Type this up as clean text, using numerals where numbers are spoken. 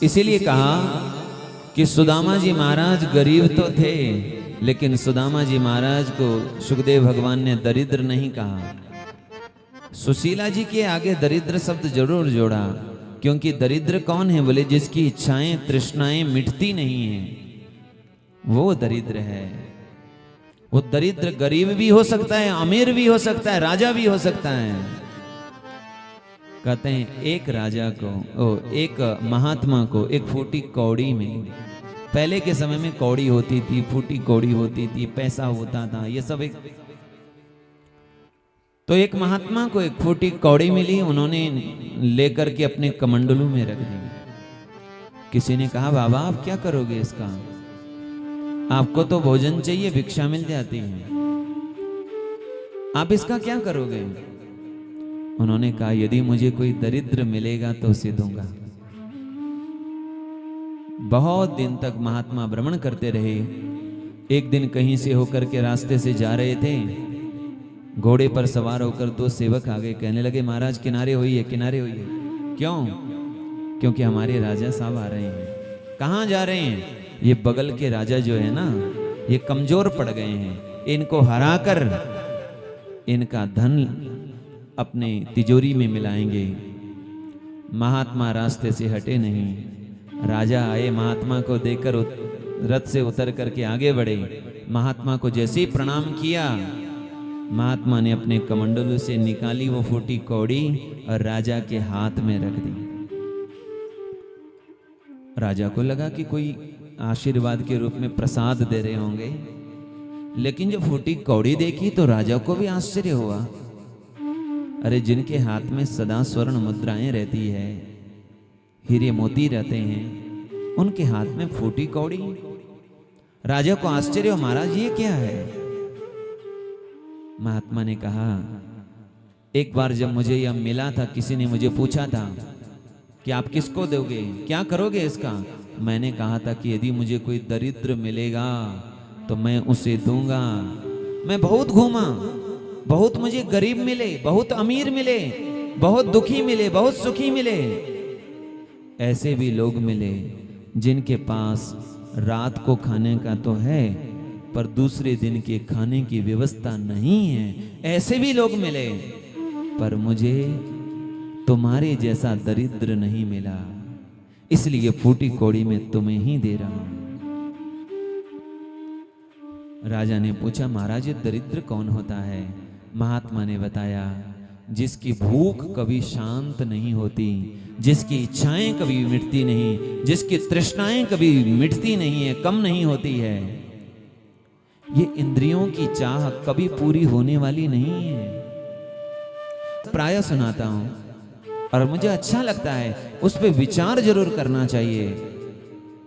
इसीलिए कहा कि सुदामा जी महाराज गरीब तो थे, लेकिन सुदामा जी महाराज को सुखदेव भगवान ने दरिद्र नहीं कहा। सुशीला जी के आगे दरिद्र शब्द जरूर जोड़ा, क्योंकि दरिद्र कौन है? बोले जिसकी इच्छाएं तृष्णाएं मिटती नहीं है, वो दरिद्र है। वो दरिद्र गरीब भी हो सकता है, अमीर भी हो सकता है, राजा भी हो सकता है। कहते हैं एक राजा को, एक महात्मा को एक फूटी कौड़ी मिली। पहले के समय में कौड़ी होती थी, फूटी कौड़ी होती थी, पैसा होता था, ये सब एक। तो एक महात्मा को एक फूटी कौड़ी मिली, उन्होंने लेकर के अपने कमंडलू में रख दी। किसी ने कहा बाबा आप क्या करोगे इसका? आपको तो भोजन चाहिए, भिक्षा मिल जाती है, आप इसका क्या करोगे? उन्होंने कहा यदि मुझे कोई दरिद्र मिलेगा तो उसे दूंगा। बहुत दिन तक महात्मा भ्रमण करते रहे। एक दिन कहीं से होकर के रास्ते से जा रहे थे, घोड़े पर सवार होकर दो सेवक आ गए, कहने लगे महाराज किनारे होइए, किनारे होइए। क्यों? क्योंकि हमारे राजा साहब आ रहे हैं। कहाँ जा रहे हैं? ये बगल के राजा जो है ना, ये कमजोर पड़ गए हैं, इनको हराकर इनका धन अपने तिजोरी में मिलाएंगे। महात्मा रास्ते से हटे नहीं। राजा आए, महात्मा को देखकर रथ से उतर करके आगे बढ़े। महात्मा को जैसे ही प्रणाम किया, महात्मा ने अपने कमंडलू से निकाली वो फूटी कौड़ी और राजा के हाथ में रख दी। राजा को लगा कि कोई आशीर्वाद के रूप में प्रसाद दे रहे होंगे, लेकिन जब फूटी कौड़ी देखी तो राजा को भी आश्चर्य हुआ। अरे जिनके हाथ में सदा स्वर्ण मुद्राएं रहती है, हीरे मोती रहते हैं, उनके हाथ में फूटी कौड़ी। राजा को आश्चर्य, महाराज ये क्या है? महात्मा ने कहा एक बार जब मुझे यह मिला था, किसी ने मुझे पूछा था कि आप किसको दोगे, क्या करोगे इसका? मैंने कहा था कि यदि मुझे कोई दरिद्र मिलेगा तो मैं उसे दूंगा। मैं बहुत घूमा, बहुत मुझे गरीब मिले, बहुत अमीर मिले, बहुत दुखी मिले, बहुत सुखी मिले। ऐसे भी लोग मिले जिनके पास रात को खाने का तो है, पर दूसरे दिन के खाने की व्यवस्था नहीं है। ऐसे भी लोग मिले, पर मुझे तुम्हारे जैसा दरिद्र नहीं मिला, इसलिए फूटी कौड़ी में तुम्हें ही दे रहा हूं। राजा ने पूछा महाराज ये दरिद्र कौन होता है? महात्मा ने बताया जिसकी भूख कभी शांत नहीं होती, जिसकी इच्छाएं कभी मिटती नहीं, जिसकी तृष्णाएं कभी मिटती नहीं है, कम नहीं होती है। ये इंद्रियों की चाह कभी पूरी होने वाली नहीं है। प्राय सुनाता हूं और मुझे अच्छा लगता है, उस पर विचार जरूर करना चाहिए।